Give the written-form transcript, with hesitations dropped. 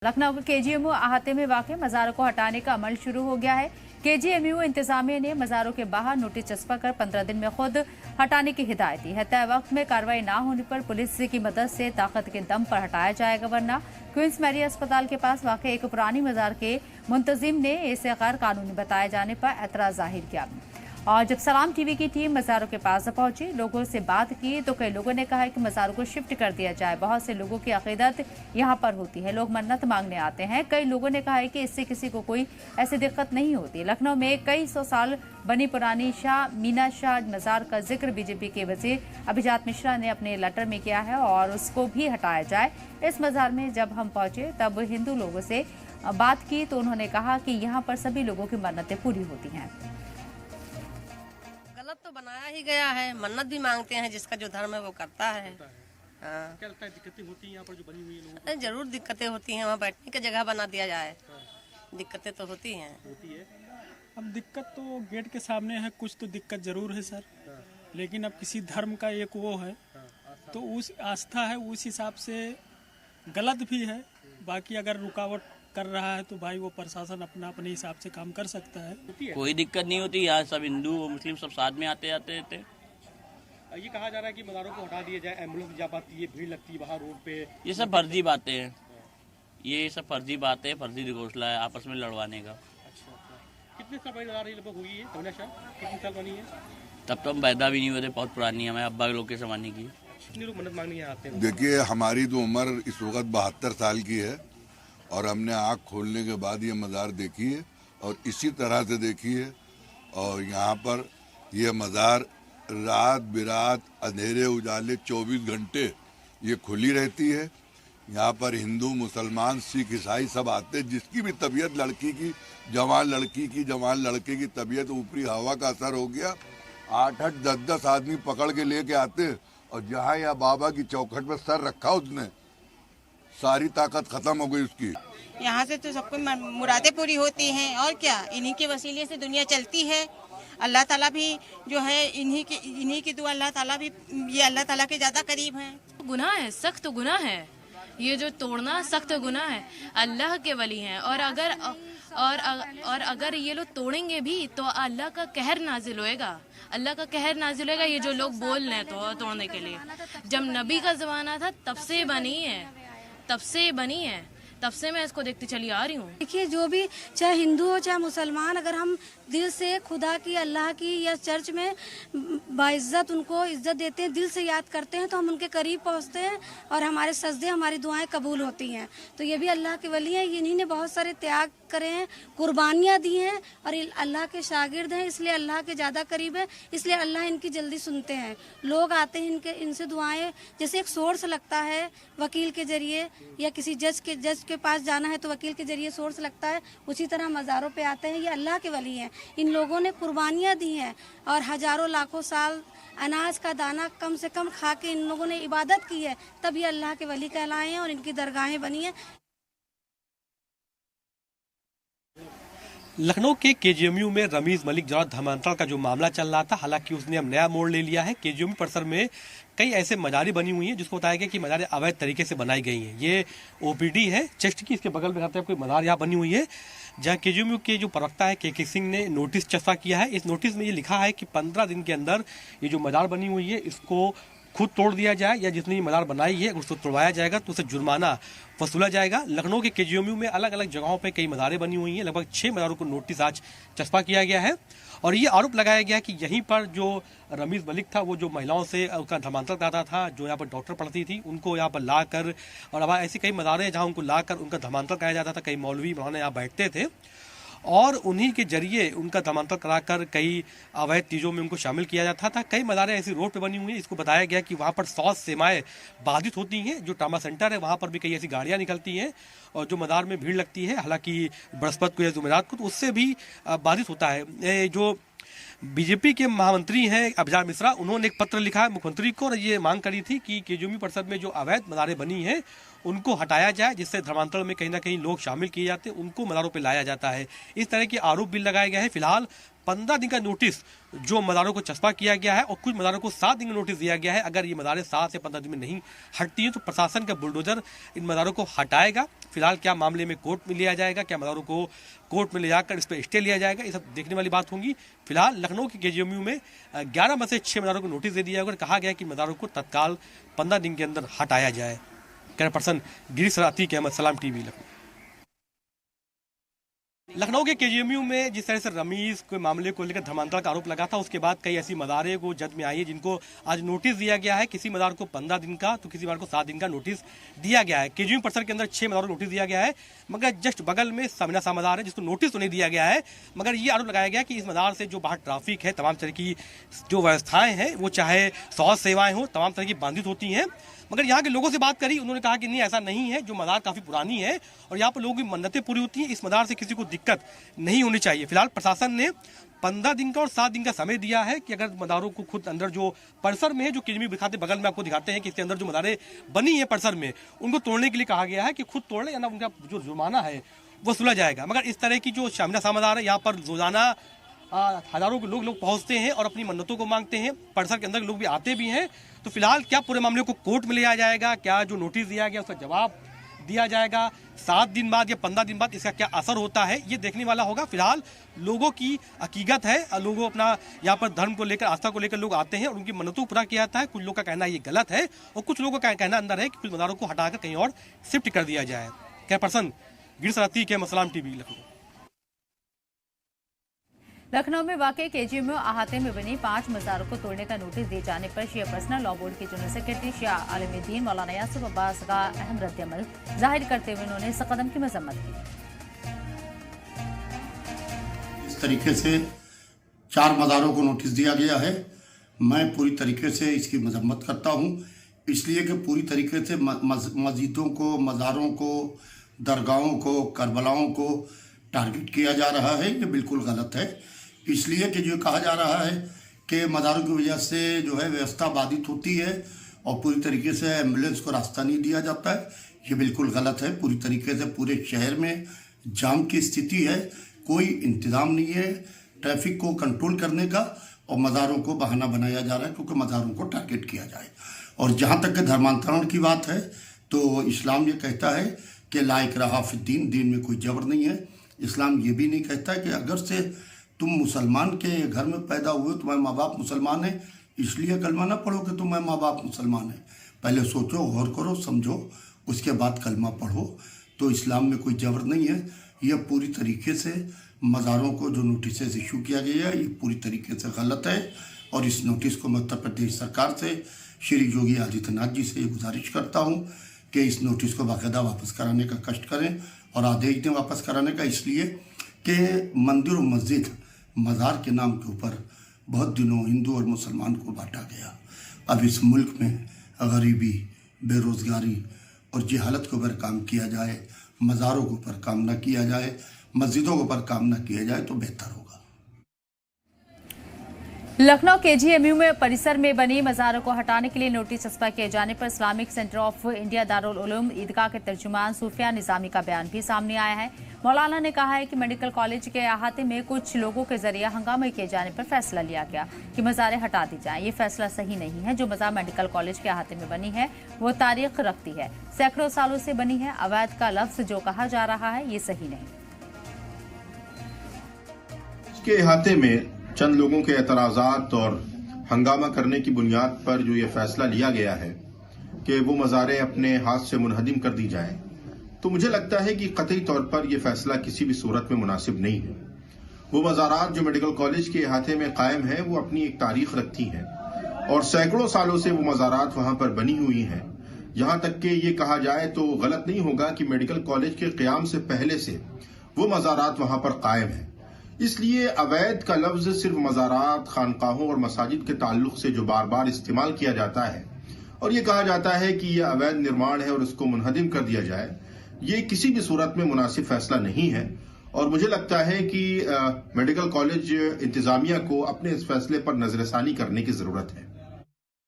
लखनऊ के केजीएमयू अहाते में वाक़ मज़ारों को हटाने का अमल शुरू हो गया है। केजीएमयू इंतजामिया ने मज़ारों के बाहर नोटिस चस्पा कर 15 दिन में खुद हटाने की हिदायत दी है। तय वक्त में कार्रवाई न होने पर पुलिस की मदद से ताकत के दम पर हटाया जाएगा, वरना क्वींस मैरी अस्पताल के पास वाक़ एक पुरानी मज़ार के मुंतजिम ने इसे गैर कानूनी बताए जाने पर एतराज़ जाहिर किया। और जब सलाम टीवी की टीम मज़ारों के पास पहुंची, लोगों से बात की तो कई लोगों ने कहा कि मज़ारों को शिफ्ट कर दिया जाए। बहुत से लोगों की अकीदत यहाँ पर होती है, लोग मन्नत मांगने आते हैं। कई लोगों ने कहा है कि इससे किसी को कोई ऐसी दिक्कत नहीं होती। लखनऊ में कई सौ साल बनी पुरानी शाह मीना शाह मज़ार का जिक्र बीजेपी के वजीर अभिजात मिश्रा ने अपने लेटर में किया है और उसको भी हटाया जाए। इस मज़ार में जब हम पहुंचे तब हिंदू लोगों से बात की तो उन्होंने कहा कि यहाँ पर सभी लोगों की मन्नतें पूरी होती हैं। गलत तो बनाया ही गया है, मन्नत भी मांगते हैं, जिसका जो धर्म है वो करता है। हाँ। क्या लगता है दिक्कतें होती हैं यहाँ पर जो बनी हुई है लोगों को? जरूर दिक्कतें होती हैं, वहाँ बैठने की जगह बना दिया जाए। दिक्कतें तो होती हैं। अब दिक्कत तो गेट के सामने है, कुछ तो दिक्कत जरूर है सर, लेकिन अब किसी धर्म का एक वो है तो उस आस्था है, उस हिसाब से गलत भी है। बाकी अगर रुकावट कर रहा है तो भाई वो प्रशासन अपना अपने हिसाब से काम कर सकता है। कोई दिक्कत नहीं होती, यहाँ सब हिंदू और मुस्लिम सब साथ में आते जाते थे। ये कहा जा रहा है कि मज़ारों को हटा दिया जाए, एम्बुलेंस जा पाती है, भीड़ लगती है बाहर रोड पे। ये सब फर्जी बातें हैं, ये सब फर्जी बातें, फर्जी घोषणा है आपस में लड़वाने का। अच्छा। कितने साल पहले लड़ा रही लगभग हुई है मीना शाह, कितने साल बनी है? तब तो हम पैदा भी नहीं हुए थे, बहुत पुरानी है, हमारे अब्बा के लोग के ज़माने की। कितने लोग मन्नत मांगने यहाँ आते हैं? देखिए, हमारी तो उम्र इस वक्त 72 साल की है और हमने आँख खोलने के बाद ये मज़ार देखी है और इसी तरह से देखी है। और यहाँ पर ये मज़ार रात बिरात अंधेरे उजाले 24 घंटे ये खुली रहती है। यहाँ पर हिंदू मुसलमान सिख ईसाई सब आते हैं। जिसकी भी तबीयत, लड़की की, जवान लड़की की, जवान लड़के की तबीयत ऊपरी हवा का असर हो गया, 8-8, 10-10 आदमी पकड़ के लेके आते हैं और जहाँ यहाँ बाबा की चौखट पर सर रखा उसने, सारी ताकत खत्म हो गई उसकी। यहाँ से तो सबको मुरादें पूरी होती हैं और क्या, इन्हीं के वसीले से दुनिया चलती है। अल्लाह ताला भी जो है इन्हीं की दुआ, अल्लाह ताला भी ये अल्लाह ताला के ज्यादा करीब हैं। गुनाह है, सख्त गुनाह है, ये जो तोड़ना सख्त गुनाह है। अल्लाह के वली हैं और अगर ये लोग तोड़ेंगे भी तो अल्लाह का कहर नाजिल होएगा, अल्लाह का कहर नाजिल होएगा। ये जो लोग बोल रहे हैं तो तोड़ने के लिए, जब नबी का जमाना था तब से बनी है, तब से मैं इसको देखती चली आ रही हूँ। देखिए, जो भी चाहे हिंदू हो चाहे मुसलमान, अगर हम दिल से खुदा की, अल्लाह की या चर्च में बाइज्जत उनको इज्जत देते हैं, दिल से याद करते हैं, तो हम उनके करीब पहुँचते हैं और हमारे सजदे, हमारी दुआएं कबूल होती हैं। तो ये भी अल्लाह के वली हैं, इन्हीं ने बहुत सारे त्याग करे हैं, कुर्बानियाँ दी हैं और अल्लाह के शागिर्द हैं, इसलिए अल्लाह के ज़्यादा करीब है, इसलिए अल्लाह इनकी जल्दी सुनते हैं। लोग आते हैं इनसे दुआएं, जैसे एक सोर्स लगता है वकील के जरिए या किसी जज के पास जाना है तो वकील के जरिए सोर्स लगता है, उसी तरह मज़ारों पे आते हैं। ये अल्लाह के वली हैं, इन लोगों ने कुर्बानियाँ दी हैं और हजारों लाखों साल अनाज का दाना कम से कम खा के इन लोगों ने इबादत की है, तब ये अल्लाह के वली कहलाए हैं और इनकी दरगाहें बनी हैं। लखनऊ के केजीएमयू में रमीज मलिक जरा धर्मांतरण का जो मामला चल रहा था, हालांकि उसने अब नया मोड़ ले लिया है। केजीएमयू परिसर में कई ऐसे मज़ारें बनी हुई हैं जिसको बताया गया कि मज़ारें अवैध तरीके से बनाई गई हैं। ये ओपीडी है चेस्ट की, इसके बगल में कोई मज़ार यहाँ बनी हुई है, जहाँ केजीएमयू के जो प्रवक्ता है के सिंह ने नोटिस चस्पा किया है। इस नोटिस में ये लिखा है कि 15 दिन के अंदर ये जो मज़ार बनी हुई है इसको खुद तोड़ दिया जाए, या जिसने ये मज़ार बनाई है उसको तोड़वाया जाएगा तो उसे जुर्माना वसूला जाएगा। लखनऊ के केजीएमयू में अलग अलग जगहों पे कई मज़ारें बनी हुई हैं, लगभग 6 मज़ारों को नोटिस आज चस्पा किया गया है और ये आरोप लगाया गया कि यहीं पर जो रमीज मलिक था, वो जो महिलाओं से उसका धर्मांतरण कराता था, जो यहाँ पर डॉक्टर पढ़ती थी, उनको यहाँ पर ला कर, और अब ऐसी कई मज़ारें हैं जहाँ उनको ला कर उनका धर्मांतरण कराया जाता था। कई मौलवी मौलाना यहाँ बैठते थे और उन्हीं के जरिए उनका धर्मांतरण कराकर कई अवैध चीज़ों में उनको शामिल किया जाता था। कई मज़ारें ऐसी रोड पे बनी हुई हैं, इसको बताया गया कि वहाँ पर 100 सेवाएं बाधित होती हैं। जो ट्रामा सेंटर है वहाँ पर भी कई ऐसी गाड़ियाँ निकलती हैं और जो मज़ार में भीड़ लगती है, हालांकि बृहस्पति को या जुमेरात को, तो उससे भी बाधित होता है। जो बीजेपी के महामंत्री हैं अभिजात मिश्रा, उन्होंने एक पत्र लिखा है मुख्यमंत्री को और ये मांग करी थी कि केजीएमयू परिषद में जो अवैध मज़ारें बनी हैं उनको हटाया जाए, जिससे धर्मांतरण में कहीं ना कहीं लोग शामिल किए जाते हैं, उनको मज़ारों पर लाया जाता है। इस तरह के आरोप भी लगाए गए हैं। फिलहाल 15 दिन का नोटिस जो मज़ारों को चस्पा किया गया है और कुछ मज़ारों को 7 दिन का नोटिस दिया गया है। अगर ये मज़ारें 7 से 15 दिन में नहीं हटती हैं तो प्रशासन का बुलडोजर इन मज़ारों को हटाएगा। फिलहाल क्या मामले में कोर्ट में लिया जाएगा, क्या मज़ारों को कोर्ट में ले जाकर इस पर स्टे लिया जाएगा, ये सब देखने वाली बात होगी। फिलहाल लखनऊ के केजीएमयू में 11 में से 6 मज़ारों को नोटिस दे दिया गया और कहा गया कि मज़ारों को तत्काल 15 दिन के अंदर हटाया जाए। कैमरा पर्सन गिरीश रातीक अहमद, सलाम टीवी, लखनऊ। लखनऊ के केजीएमयू में जिस तरह से रमीज के मामले को लेकर धर्मांतरण का आरोप लगा था, उसके बाद कई ऐसी मज़ारें को जद में आई है जिनको आज नोटिस दिया गया है। किसी मज़ार को 15 दिन का तो किसी मज़ार को 7 दिन का नोटिस दिया गया है। केजीएमयू परिसर के अंदर 6 मज़ारों को नोटिस दिया गया है, मगर जस्ट बगल में सामिना सा मज़ार है जिसको नोटिस तो नहीं दिया गया है, मगर ये आरोप लगाया गया कि इस मज़ार से जो बाहर ट्रैफिक है, तमाम तरह की जो व्यवस्थाएं हैं, वो चाहे स्वास्थ्य सेवाएं हों, तमाम तरह की बाधित होती हैं। मगर यहाँ के लोगों से बात करी, उन्होंने कहा कि नहीं, ऐसा नहीं है। जो मज़ार काफ़ी पुरानी है और यहाँ पर लोगों की मन्नतें पूरी होती हैं, इस मज़ार से किसी को दिक्कत नहीं होनी चाहिए। फिलहाल प्रशासन ने 15 दिन का और 7 दिन का समय दिया है कि अगर मज़ारों को खुद अंदर जो परिसर में है, जो केजीएमयू दिखाते बगल में आपको दिखाते हैं कि इसके अंदर जो मज़ारें बनी है परिसर में, उनको तोड़ने के लिए कहा गया है कि खुद तोड़ ले, या ना उनका जो जुर्माना है वो सुलझ जाएगा। मगर इस तरह की जो सामिना सा मज़ार है, यहाँ पर रोजाना हजारों के लोग पहुंचते हैं और अपनी मन्नतों को मांगते हैं। परिसर के अंदर लोग भी आते भी हैं। तो फिलहाल क्या पूरे मामले को कोर्ट में लिया जाएगा, क्या जो नोटिस दिया गया उसका जवाब दिया जाएगा 7 दिन बाद या 15 दिन बाद, इसका क्या असर होता है, ये देखने वाला होगा। फिलहाल लोगों की हकीकत है, लोगों अपना यहाँ पर धर्म को लेकर, आस्था को लेकर लोग आते हैं और उनकी मन्नतों को पूरा किया जाता है। कुछ लोगों का कहना ये गलत है और कुछ लोगों का कहना अंदर है कि कुछ मज़ारों को हटाकर कहीं और शिफ्ट कर दिया जाए। क्या पर्सन गिरीश रातीक है, मसलाम टीवी, लखनऊ। लखनऊ में वाकई केजीएमयू अहाते में बनी 5 मज़ारों को तोड़ने का नोटिस दिए जाने पर शिया पर्सनल लॉ बोर्ड के जनरल सेक्रेटरी शिया आलिमुद्दीन मौलाना यासिर अब्बास का अहम रद्दअमल जाहिर करते हुए उन्होंने इस कदम की मजम्मत की। इस तरीके से 4 मज़ारों को नोटिस दिया गया है, मैं पूरी तरीके से इसकी मजम्मत करता हूँ, इसलिए कि पूरी तरीके से मस्जिदों को, मज़ारों को, दरगाहों को, करबलाओं को टारगेट किया जा रहा है। ये बिल्कुल गलत है। इसलिए कि जो कहा जा रहा है कि मज़ारों की वजह से जो है व्यवस्था बाधित होती है और पूरी तरीके से एम्बुलेंस को रास्ता नहीं दिया जाता है, ये बिल्कुल गलत है। पूरी तरीके से पूरे शहर में जाम की स्थिति है, कोई इंतज़ाम नहीं है ट्रैफिक को कंट्रोल करने का और मज़ारों को बहाना बनाया जा रहा है क्योंकि मज़ारों को टारगेट किया जाए। और जहाँ तक कि धर्मांतरण की बात है तो इस्लाम ये कहता है कि ला इकराहा फिद्दीन, दीन में कोई जबर नहीं है। इस्लाम ये भी नहीं कहता कि अगर से तुम मुसलमान के घर में पैदा हुए, तुम्हारे माँ बाप मुसलमान हैं, इसलिए कलमा ना पढ़ो कि तुम्हारे माँ बाप मुसलमान हैं। पहले सोचो, गौर करो, समझो, उसके बाद कलमा पढ़ो। तो इस्लाम में कोई जबर नहीं है। यह पूरी तरीके से मज़ारों को जो नोटिस इशू किया गया है, ये पूरी तरीके से गलत है। और इस नोटिस को मैं उत्तर प्रदेश सरकार से, श्री योगी आदित्यनाथ जी से ये गुजारिश करता हूँ कि इस नोटिस को बाकायदा वापस कराने का कष्ट करें और आदेश दें वापस कराने का, इसलिए कि मंदिर और मस्जिद, मज़ार के नाम के ऊपर बहुत दिनों हिंदू और मुसलमान को बांटा गया। अब इस मुल्क में गरीबी, बेरोज़गारी और जहालत के ऊपर काम किया जाए, मज़ारों के ऊपर काम ना किया जाए, मस्जिदों के ऊपर काम ना किया जाए तो बेहतर होगा। लखनऊ केजीएमयू में परिसर में बनी मज़ारों को हटाने के लिए नोटिस चस्पा किए जाने पर Islamic centre of India Darul Uloom Idgah के तर्जुमान सूफिया निज़ामी का बयान भी सामने आया है। मौलाना ने कहा है कि मेडिकल कॉलेज के अहाते में कुछ लोगों के जरिए हंगामे किए जाने पर फैसला लिया गया कि मज़ारें हटा दी जाएं। ये फैसला सही नहीं है। जो मज़ार मेडिकल कॉलेज के अहाते में बनी है वो तारीख रखती है, सैकड़ों सालों से बनी है। अवैध का लफ्ज जो कहा जा रहा है ये सही नहीं। इसके अहाते में चंद लोगों के एतराज़ात और हंगामा करने की बुनियाद पर जो ये फैसला लिया गया है कि वो मज़ारें अपने हाथ से मुनहदिम कर दी जाएं, तो मुझे लगता है कि कतई तौर पर यह फैसला किसी भी सूरत में मुनासिब नहीं है। वो मज़ारात जो मेडिकल कॉलेज के अहाते में कायम है, वो अपनी एक तारीख रखती हैं और सैकड़ों सालों से वो मज़ारात वहां पर बनी हुई हैं। यहाँ तक कि ये कहा जाए तो गलत नहीं होगा कि मेडिकल कॉलेज के क़याम से पहले से वो मज़ारात वहां पर कायम है। इसलिए अवैध का लफ्ज सिर्फ मज़ारात, खानकाहों और मसाजिद के ताल्लुक से जो बार बार इस्तेमाल किया जाता है और ये कहा जाता है कि यह अवैध निर्माण है और इसको मुनहदिम कर दिया जाए, ये किसी भी सूरत में मुनासिब फैसला नहीं है। और मुझे लगता है कि मेडिकल कॉलेज इंतजामिया को अपने इस फैसले पर नजरसानी करने की जरूरत है।